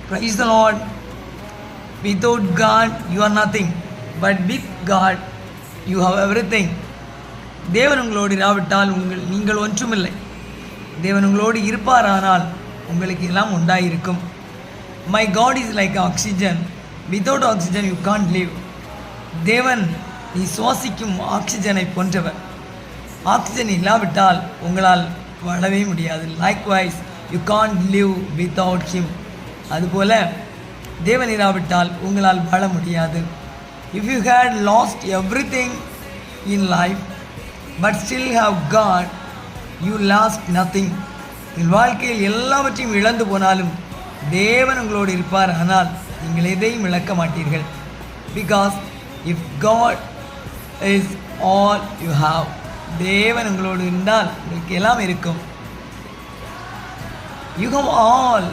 Praise the Lord. Without God, you are nothing. But with God, you have everything. தேவன் உங்களோடு இராவிட்டால் நீங்கள் ஒன்றுமில்லை. தேவன் உங்களோடு இருப்பாரானால் உங்களுக்கு எல்லாம் உண்டாயிருக்கும். My God is like oxygen. Without oxygen you can't live. தேவன் நீ சுவாசிக்கும் ஆக்சிஜனை போன்றவர். ஆக்சிஜன் இல்லாவிட்டால் உங்களால் வாழவே முடியாது. Likewise, you can't live without him. அதுபோல தேவன் இராவிட்டால் உங்களால் வாழ முடியாது. If you had lost everything in life but still have God, you lost nothing. வாழ்க்கையில் எல்லாவற்றையும் இழந்து போனாலும் தேவன் உங்களோடு இருப்பார். ஆனால் நீங்கள் எதையும் இழக்க மாட்டீர்கள். Because if God is all you have, தேவன் உங்களோடு இருந்தால் உங்களுக்கு எல்லாம் இருக்கும். You have all